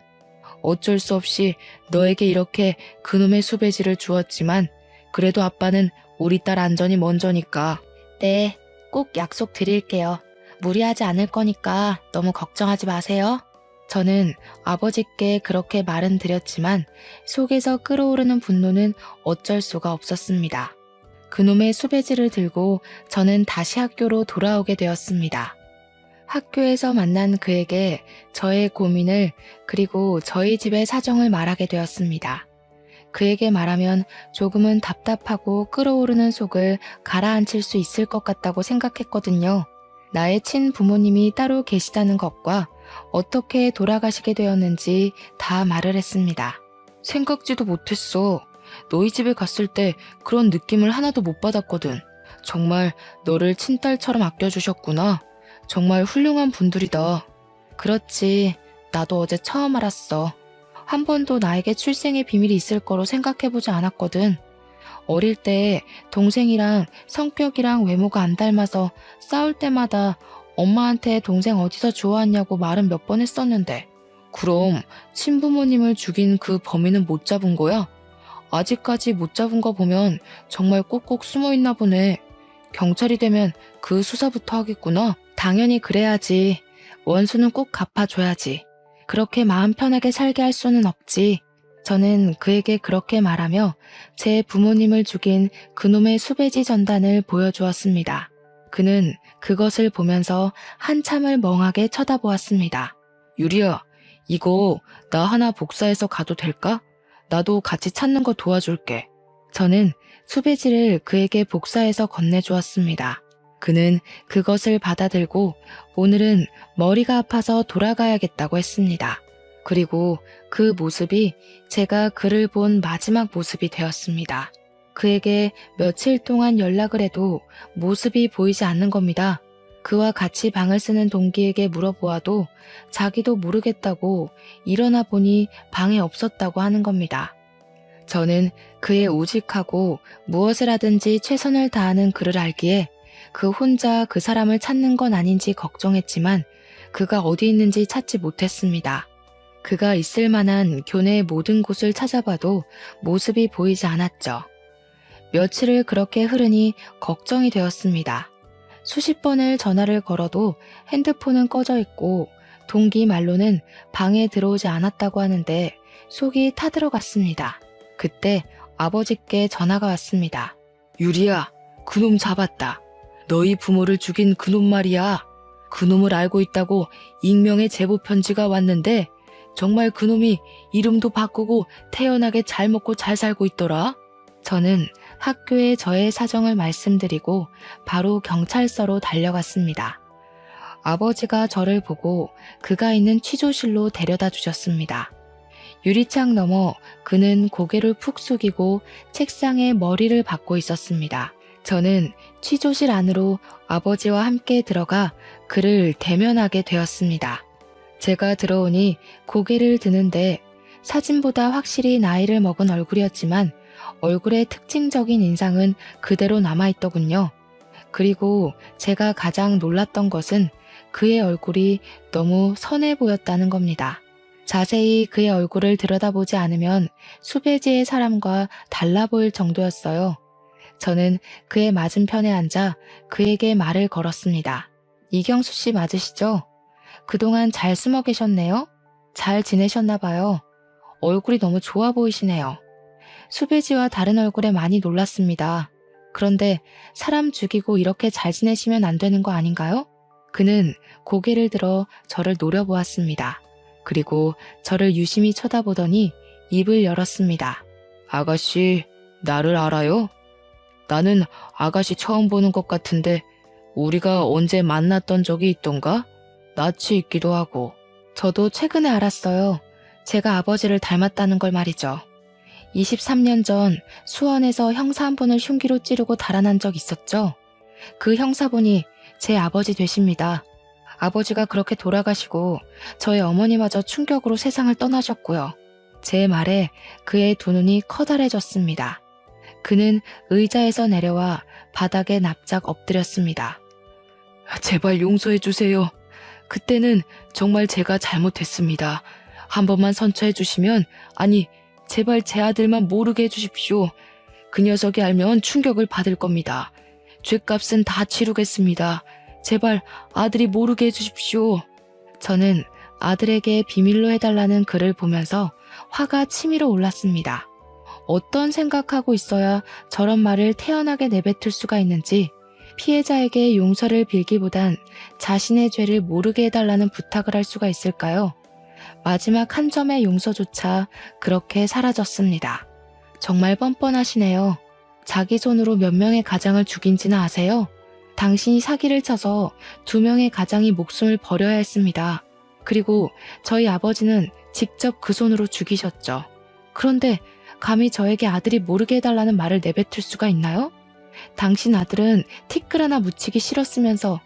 어쩔 수 없이 너에게 이렇게 그놈의 수배지를 주었지만 그래도 아빠는 우리 딸 안전이 먼저니까. 네, 꼭 약속 드릴게요. 무리하지 않을 거니까 너무 걱정하지 마세요. 저는 아버지께 그렇게 말은 드렸지만 속에서 끓어오르는 분노는 어쩔 수가 없었습니다. 그놈의 수배지를 들고 저는 다시 학교로 돌아오게 되었습니다. 학교에서 만난 그에게 저의 고민을 그리고 저희 집의 사정을 말하게 되었습니다. 그에게 말하면 조금은 답답하고 끓어오르는 속을 가라앉힐 수 있을 것 같다고 생각했거든요. 나의 친부모님이 따로 계시다는 것과 어떻게 돌아가시게 되었는지 다 말을 했습니다. 생각지도 못했어. 너희 집에 갔을 때 그런 느낌을 하나도 못 받았거든. 정말 너를 친딸처럼 아껴주셨구나. 정말 훌륭한 분들이다. 그렇지. 나도 어제 처음 알았어. 한 번도 나에게 출생의 비밀이 있을 거로 생각해보지 않았거든. 어릴 때 동생이랑 성격이랑 외모가 안 닮아서 싸울 때마다 엄마한테 동생 어디서 주워왔냐고 말은 몇 번 했었는데 그럼 친부모님을 죽인 그 범인은 못 잡은 거야? 아직까지 못 잡은 거 보면 정말 꼭꼭 숨어 있나 보네. 경찰이 되면 그 수사부터 하겠구나. 당연히 그래야지. 원수는 꼭 갚아줘야지. 그렇게 마음 편하게 살게 할 수는 없지. 저는 그에게 그렇게 말하며 제 부모님을 죽인 그놈의 수배지 전단을 보여주었습니다. 그는 그것을 보면서 한참을 멍하게 쳐다보았습니다. 유리야, 이거 나 하나 복사해서 가도 될까? 나도 같이 찾는 거 도와줄게. 저는 수배지를 그에게 복사해서 건네주었습니다. 그는 그것을 받아들고 오늘은 머리가 아파서 돌아가야겠다고 했습니다. 그리고 그 모습이 제가 그를 본 마지막 모습이 되었습니다. 그에게 며칠 동안 연락을 해도 모습이 보이지 않는 겁니다. 그와 같이 방을 쓰는 동기에게 물어보아도 자기도 모르겠다고 일어나 보니 방에 없었다고 하는 겁니다. 저는 그의 우직하고 무엇을 하든지 최선을 다하는 그를 알기에 그 혼자 그 사람을 찾는 건 아닌지 걱정했지만 그가 어디 있는지 찾지 못했습니다. 그가 있을 만한 교내의 모든 곳을 찾아봐도 모습이 보이지 않았죠. 며칠을 그렇게 흐르니 걱정이 되었습니다. 수십 번을 전화를 걸어도 핸드폰은 꺼져 있고 동기 말로는 방에 들어오지 않았다고 하는데 속이 타들어갔습니다. 그때 아버지께 전화가 왔습니다. 유리야, 그놈 잡았다. 너희 부모를 죽인 그놈 말이야. 그놈을 알고 있다고 익명의 제보 편지가 왔는데 정말 그놈이 이름도 바꾸고 태연하게 잘 먹고 잘 살고 있더라. 저는 학교에 저의 사정을 말씀드리고 바로 경찰서로 달려갔습니다. 아버지가 저를 보고 그가 있는 취조실로 데려다 주셨습니다. 유리창 너머 그는 고개를 푹 숙이고 책상에 머리를 박고 있었습니다. 저는 취조실 안으로 아버지와 함께 들어가 그를 대면하게 되었습니다. 제가 들어오니 고개를 드는데 사진보다 확실히 나이를 먹은 얼굴이었지만 얼굴의 특징적인 인상은 그대로 남아있더군요. 그리고 제가 가장 놀랐던 것은 그의 얼굴이 너무 선해 보였다는 겁니다. 자세히 그의 얼굴을 들여다보지 않으면 수배지의 사람과 달라 보일 정도였어요. 저는 그의 맞은편에 앉아 그에게 말을 걸었습니다. 이경수 씨 맞으시죠? 그동안 잘 숨어 계셨네요? 잘 지내셨나 봐요. 얼굴이 너무 좋아 보이시네요. 수배지와 다른 얼굴에 많이 놀랐습니다. 그런데 사람 죽이고 이렇게 잘 지내시면 안 되는 거 아닌가요? 그는 고개를 들어 저를 노려보았습니다. 그리고 저를 유심히 쳐다보더니 입을 열었습니다. 아가씨, 나를 알아요? 나는 아가씨 처음 보는 것 같은데 우리가 언제 만났던 적이 있던가? 낯이 있기도 하고. 저도 최근에 알았어요. 제가 아버지를 닮았다는 걸 말이죠. 23년 전 수원에서 형사 한 분을 흉기로 찌르고 달아난 적 있었죠. 그 형사분이 제 아버지 되십니다. 아버지가 그렇게 돌아가시고 저희 어머니마저 충격으로 세상을 떠나셨고요. 제 말에 그의 두 눈이 커다래졌습니다. 그는 의자에서 내려와 바닥에 납작 엎드렸습니다. 제발 용서해 주세요. 그때는 정말 제가 잘못했습니다. 한 번만 선처해 주시면, 아니 제발 제 아들만 모르게 해주십시오. 그 녀석이 알면 충격을 받을 겁니다. 죗값은 다 치르겠습니다. 제발 아들이 모르게 해주십시오. 저는 아들에게 비밀로 해달라는 글을 보면서 화가 치밀어 올랐습니다. 어떤 생각하고 있어야 저런 말을 태연하게 내뱉을 수가 있는지 피해자에게 용서를 빌기보단 자신의 죄를 모르게 해달라는 부탁을 할 수가 있을까요? 마지막 한 점의 용서조차 그렇게 사라졌습니다. 정말 뻔뻔하시네요. 자기 손으로 몇 명의 가장을 죽인지는 아세요? 당신이 사기를 쳐서 2명의 가장이 목숨을 버려야 했습니다. 그리고 저희 아버지는 직접 그 손으로 죽이셨죠. 그런데 감히 저에게 아들이 모르게 해달라는 말을 내뱉을 수가 있나요? 당신 아들은 티끌 하나 묻히기 싫었으면서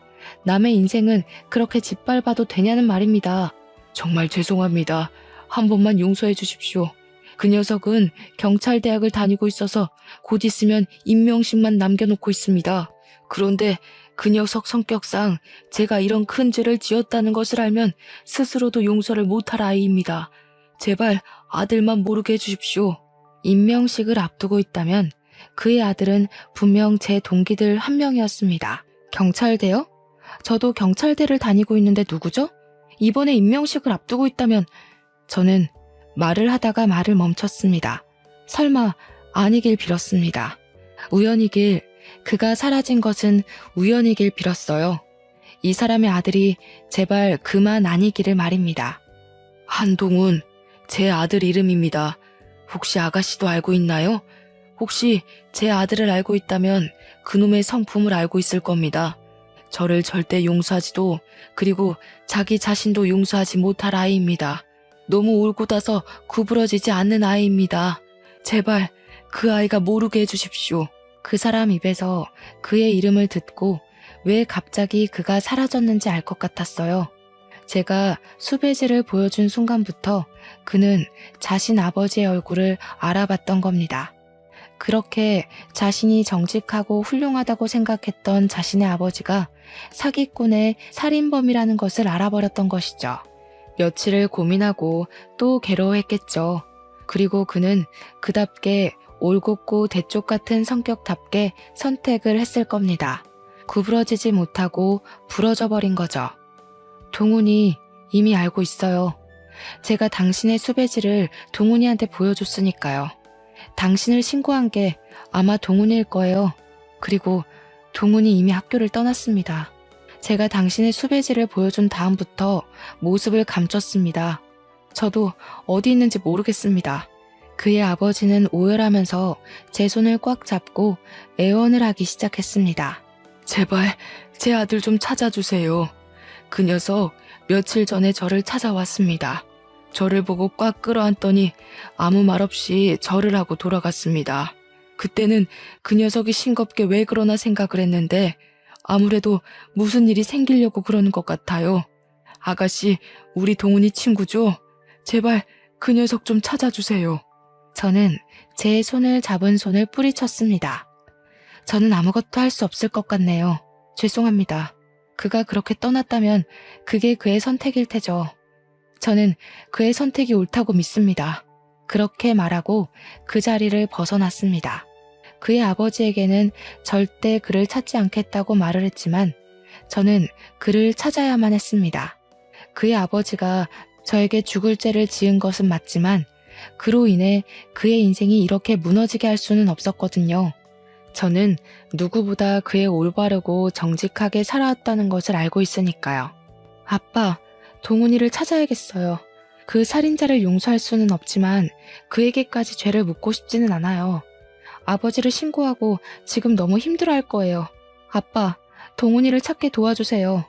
남의 인생은 그렇게 짓밟아도 되냐는 말입니다. 정말 죄송합니다. 한 번만 용서해 주십시오. 그 녀석은 경찰대학을 다니고 있어서 곧 있으면 임명식만 남겨놓고 있습니다. 그런데 그 녀석 성격상 제가 이런 큰 죄를 지었다는 것을 알면 스스로도 용서를 못할 아이입니다. 제발 아들만 모르게 해주십시오. 임명식을 앞두고 있다면 그의 아들은 분명 제 동기들 한 명이었습니다. 경찰대요? 저도 경찰대를 다니고 있는데 누구죠? 이번에 임명식을 앞두고 있다면 저는 말을 하다가 말을 멈췄습니다. 설마 아니길 빌었습니다. 우연이길, 그가 사라진 것은 우연이길 빌었어요. 이 사람의 아들이 제발 그만 아니기를 말입니다. 한동훈, 제 아들 이름입니다. 혹시 아가씨도 알고 있나요? 혹시 제 아들을 알고 있다면 그놈의 성품을 알고 있을 겁니다. 저를 절대 용서하지도, 그리고 자기 자신도 용서하지 못할 아이입니다. 너무 올곧아서 구부러지지 않는 아이입니다. 제발 그 아이가 모르게 해주십시오. 그 사람 입에서 그의 이름을 듣고 왜 갑자기 그가 사라졌는지 알 것 같았어요. 제가 수배지를 보여준 순간부터 그는 자신 아버지의 얼굴을 알아봤던 겁니다. 그렇게 자신이 정직하고 훌륭하다고 생각했던 자신의 아버지가 사기꾼의 살인범이라는 것을 알아버렸던 것이죠. 며칠을 고민하고 또 괴로워했겠죠. 그리고 그는 그답게 올곧고 대쪽 같은 성격답게 선택을 했을 겁니다. 구부러지지 못하고 부러져 버린 거죠. 동훈이 이미 알고 있어요. 제가 당신의 수배지를 동훈이한테 보여줬으니까요. 당신을 신고한 게 아마 동훈일 거예요. 그리고 동훈이 이미 학교를 떠났습니다. 제가 당신의 수배지를 보여준 다음부터 모습을 감췄습니다. 저도 어디 있는지 모르겠습니다. 그의 아버지는 오열하면서 제 손을 꽉 잡고 애원을 하기 시작했습니다. 제발 제 아들 좀 찾아주세요. 그 녀석 며칠 전에 저를 찾아왔습니다. 저를 보고 꽉 끌어안더니 아무 말 없이 절을 하고 돌아갔습니다. 그때는 그 녀석이 싱겁게 왜 그러나 생각을 했는데 아무래도 무슨 일이 생기려고 그러는 것 같아요. 아가씨, 우리 동훈이 친구죠? 제발 그 녀석 좀 찾아주세요. 저는 제 손을 잡은 손을 뿌리쳤습니다. 저는 아무것도 할 수 없을 것 같네요. 죄송합니다. 그가 그렇게 떠났다면 그게 그의 선택일 테죠. 저는 그의 선택이 옳다고 믿습니다. 그렇게 말하고 그 자리를 벗어났습니다. 그의 아버지에게는 절대 그를 찾지 않겠다고 말을 했지만 저는 그를 찾아야만 했습니다. 그의 아버지가 저에게 죽을 죄를 지은 것은 맞지만 그로 인해 그의 인생이 이렇게 무너지게 할 수는 없었거든요. 저는 누구보다 그의 올바르고 정직하게 살아왔다는 것을 알고 있으니까요. 아빠, 동훈이를 찾아야겠어요. 그 살인자를 용서할 수는 없지만 그에게까지 죄를 묻고 싶지는 않아요. 아버지를 신고하고 지금 너무 힘들어할 거예요. 아빠, 동훈이를 찾게 도와주세요.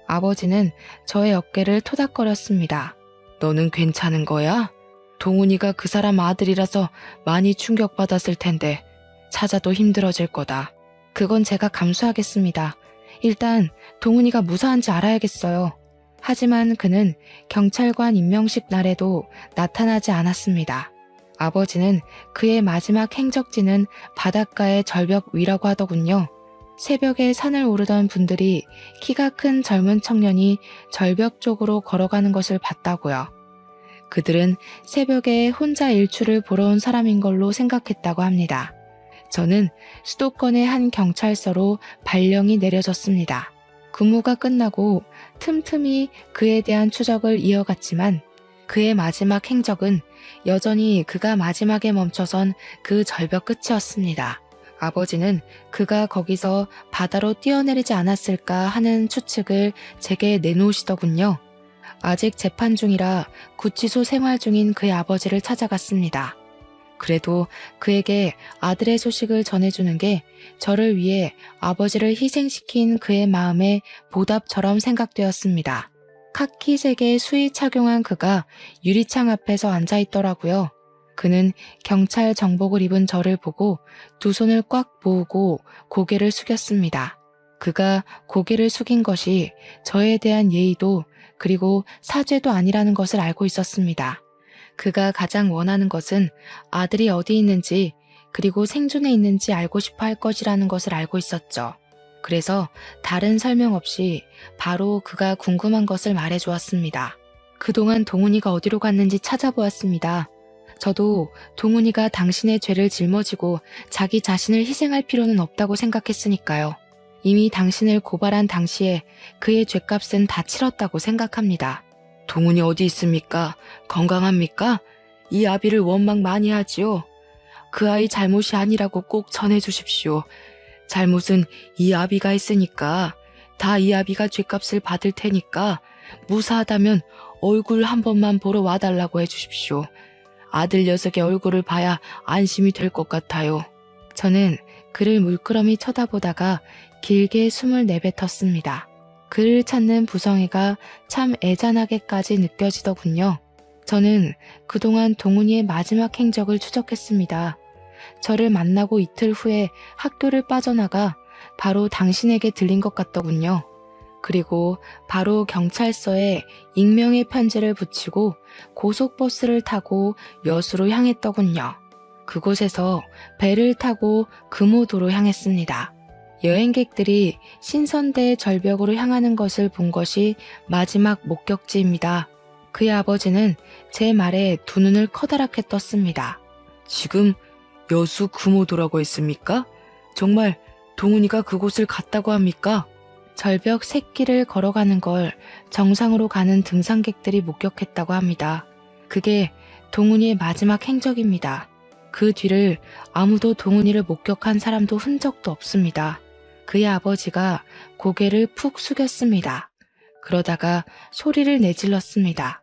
아버지는 저의 어깨를 토닥거렸습니다. 너는 괜찮은 거야? 동훈이가 그 사람 아들이라서 많이 충격받았을 텐데 찾아도 힘들어질 거다. 그건 제가 감수하겠습니다. 일단 동훈이가 무사한지 알아야겠어요. 하지만 그는 경찰관 임명식 날에도 나타나지 않았습니다. 아버지는 그의 마지막 행적지는 바닷가의 절벽 위라고 하더군요. 새벽에 산을 오르던 분들이 키가 큰 젊은 청년이 절벽 쪽으로 걸어가는 것을 봤다고요. 그들은 새벽에 혼자 일출을 보러 온 사람인 걸로 생각했다고 합니다. 저는 수도권의 한 경찰서로 발령이 내려졌습니다. 근무가 끝나고 틈틈이 그에 대한 추적을 이어갔지만 그의 마지막 행적은 여전히 그가 마지막에 멈춰선 그 절벽 끝이었습니다. 아버지는 그가 거기서 바다로 뛰어내리지 않았을까 하는 추측을 제게 내놓으시더군요. 아직 재판 중이라 구치소 생활 중인 그의 아버지를 찾아갔습니다. 그래도 그에게 아들의 소식을 전해주는 게 저를 위해 아버지를 희생시킨 그의 마음의 보답처럼 생각되었습니다. 카키색의 수의 착용한 그가 유리창 앞에서 앉아있더라고요. 그는 경찰 정복을 입은 저를 보고 두 손을 꽉 모으고 고개를 숙였습니다. 그가 고개를 숙인 것이 저에 대한 예의도 그리고 사죄도 아니라는 것을 알고 있었습니다. 그가 가장 원하는 것은 아들이 어디 있는지 그리고 생존해 있는지 알고 싶어 할 것이라는 것을 알고 있었죠. 그래서 다른 설명 없이 바로 그가 궁금한 것을 말해주었습니다. 그동안 동훈이가 어디로 갔는지 찾아보았습니다. 저도 동훈이가 당신의 죄를 짊어지고 자기 자신을 희생할 필요는 없다고 생각했으니까요. 이미 당신을 고발한 당시에 그의 죄값은 다 치렀다고 생각합니다. 동훈이 어디 있습니까? 건강합니까? 이 아비를 원망 많이 하지요. 그 아이 잘못이 아니라고 꼭 전해주십시오. 잘못은 이 아비가 했으니까 다 이 아비가 죄값을 받을 테니까 무사하다면 얼굴 한 번만 보러 와달라고 해주십시오. 아들 녀석의 얼굴을 봐야 안심이 될 것 같아요. 저는 그를 물끄러미 쳐다보다가 길게 숨을 내뱉었습니다. 그를 찾는 부성애가 참 애잔하게까지 느껴지더군요. 저는 그동안 동훈이의 마지막 행적을 추적했습니다. 저를 만나고 이틀 후에 학교를 빠져나가 바로 당신에게 들린 것 같더군요. 그리고 바로 경찰서에 익명의 편지를 붙이고 고속버스를 타고 여수로 향했더군요. 그곳에서 배를 타고 금오도로 향했습니다. 여행객들이 신선대 절벽으로 향하는 것을 본 것이 마지막 목격지입니다. 그의 아버지는 제 말에 두 눈을 커다랗게 떴습니다. 지금 여수 금오도라고 했습니까? 정말 동훈이가 그곳을 갔다고 합니까? 절벽 샛길을 걸어가는 걸 정상으로 가는 등산객들이 목격했다고 합니다. 그게 동훈이의 마지막 행적입니다. 그 뒤를 아무도 동훈이를 목격한 사람도 흔적도 없습니다. 그의 아버지가 고개를 푹 숙였습니다. 그러다가 소리를 내질렀습니다.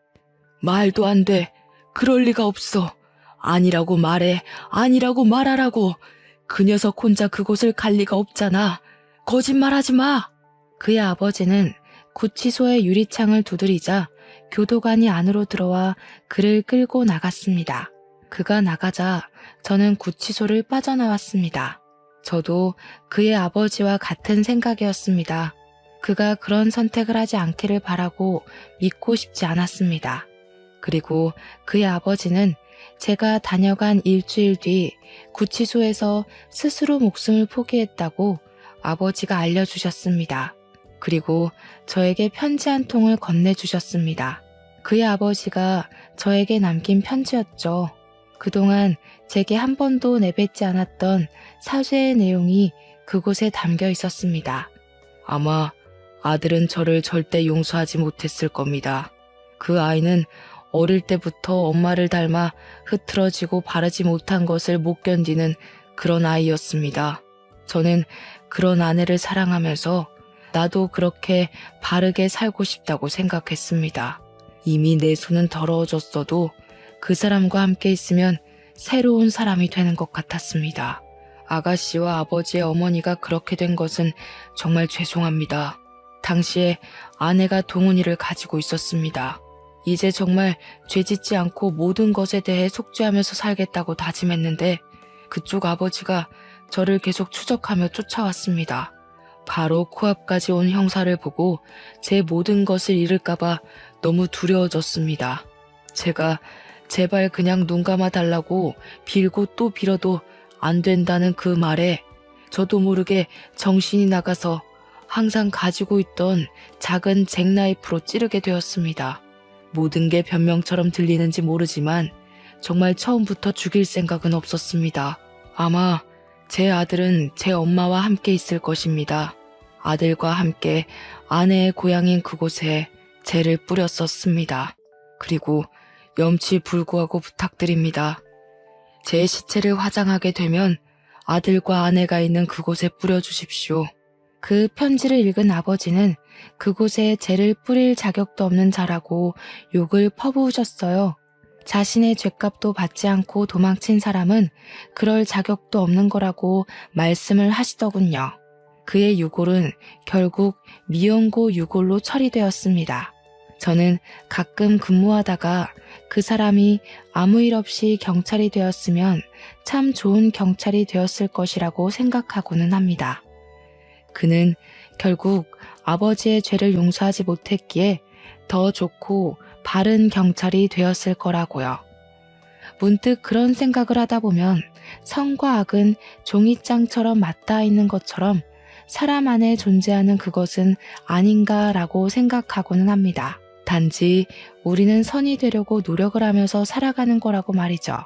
말도 안 돼. 그럴 리가 없어. 아니라고 말해. 아니라고 말하라고. 그 녀석 혼자 그곳을 갈 리가 없잖아. 거짓말하지 마. 그의 아버지는 구치소의 유리창을 두드리자 교도관이 안으로 들어와 그를 끌고 나갔습니다. 그가 나가자 저는 구치소를 빠져나왔습니다. 저도 그의 아버지와 같은 생각이었습니다. 그가 그런 선택을 하지 않기를 바라고 믿고 싶지 않았습니다. 그리고 그의 아버지는 제가 다녀간 일주일 뒤 구치소에서 스스로 목숨을 포기했다고 아버지가 알려주셨습니다. 그리고 저에게 편지 한 통을 건네주셨습니다. 그의 아버지가 저에게 남긴 편지였죠. 그동안 제게 한 번도 내뱉지 않았던 사죄의 내용이 그곳에 담겨 있었습니다. 아마 아들은 저를 절대 용서하지 못했을 겁니다. 그 아이는 어릴 때부터 엄마를 닮아 흐트러지고 바르지 못한 것을 못 견디는 그런 아이였습니다. 저는 그런 아내를 사랑하면서 나도 그렇게 바르게 살고 싶다고 생각했습니다. 이미 내 손은 더러워졌어도 그 사람과 함께 있으면 새로운 사람이 되는 것 같았습니다. 아가씨와 아버지의 어머니가 그렇게 된 것은 정말 죄송합니다. 당시에 아내가 동훈이를 가지고 있었습니다. 이제 정말 죄짓지 않고 모든 것에 대해 속죄하면서 살겠다고 다짐했는데 그쪽 아버지가 저를 계속 추적하며 쫓아왔습니다. 바로 코앞까지 온 형사를 보고 제 모든 것을 잃을까봐 너무 두려워졌습니다. 제가 제발 그냥 눈 감아 달라고 빌고 또 빌어도 안 된다는 그 말에 저도 모르게 정신이 나가서 항상 가지고 있던 작은 잭나이프로 찌르게 되었습니다. 모든 게 변명처럼 들리는지 모르지만 정말 처음부터 죽일 생각은 없었습니다. 아마 제 아들은 제 엄마와 함께 있을 것입니다. 아들과 함께 아내의 고향인 그곳에 재를 뿌렸었습니다. 그리고 염치불구하고 부탁드립니다. 제 시체를 화장하게 되면 아들과 아내가 있는 그곳에 뿌려주십시오. 그 편지를 읽은 아버지는 그곳에 재를 뿌릴 자격도 없는 자라고 욕을 퍼부으셨어요. 자신의 죄값도 받지 않고 도망친 사람은 그럴 자격도 없는 거라고 말씀을 하시더군요. 그의 유골은 결국 미연고 유골로 처리되었습니다. 저는 가끔 근무하다가 그 사람이 아무 일 없이 경찰이 되었으면 참 좋은 경찰이 되었을 것이라고 생각하고는 합니다. 그는 결국 아버지의 죄를 용서하지 못했기에 더 좋고 바른 경찰이 되었을 거라고요. 문득 그런 생각을 하다 보면 선과 악은 종이장처럼 맞닿아 있는 것처럼 사람 안에 존재하는 그것은 아닌가라고 생각하고는 합니다. 단지 우리는 선이 되려고 노력을 하면서 살아가는 거라고 말이죠.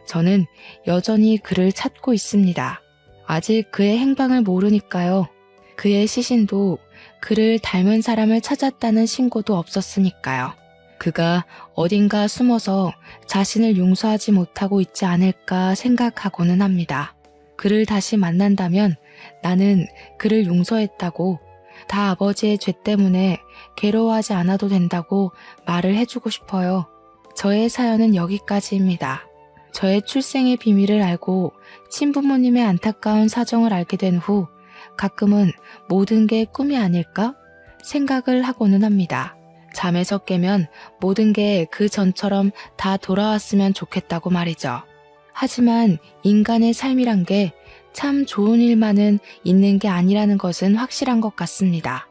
저는 여전히 그를 찾고 있습니다. 아직 그의 행방을 모르니까요. 그의 시신도 그를 닮은 사람을 찾았다는 신고도 없었으니까요. 그가 어딘가 숨어서 자신을 용서하지 못하고 있지 않을까 생각하고는 합니다. 그를 다시 만난다면 나는 그를 용서했다고, 다 아버지의 죄 때문에 괴로워하지 않아도 된다고 말을 해주고 싶어요. 저의 사연은 여기까지입니다. 저의 출생의 비밀을 알고 친부모님의 안타까운 사정을 알게 된 후 가끔은 모든 게 꿈이 아닐까 생각을 하고는 합니다. 잠에서 깨면 모든 게 그 전처럼 다 돌아왔으면 좋겠다고 말이죠. 하지만 인간의 삶이란 게 참 좋은 일만은 있는 게 아니라는 것은 확실한 것 같습니다.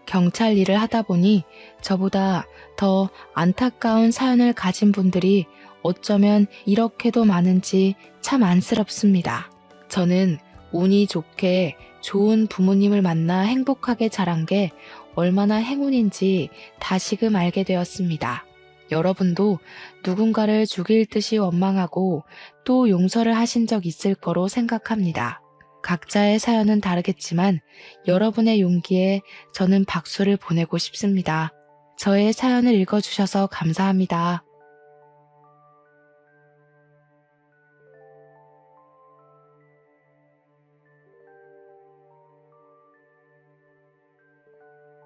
경찰 일을 하다 보니 저보다 더 안타까운 사연을 가진 분들이 어쩌면 이렇게도 많은지 참 안쓰럽습니다. 저는 운이 좋게 좋은 부모님을 만나 행복하게 자란 게 얼마나 행운인지 다시금 알게 되었습니다. 여러분도 누군가를 죽일 듯이 원망하고 또 용서를 하신 적 있을 거로 생각합니다. 각자의 사연은 다르겠지만 여러분의 용기에 저는 박수를 보내고 싶습니다. 저의 사연을 읽어주셔서 감사합니다.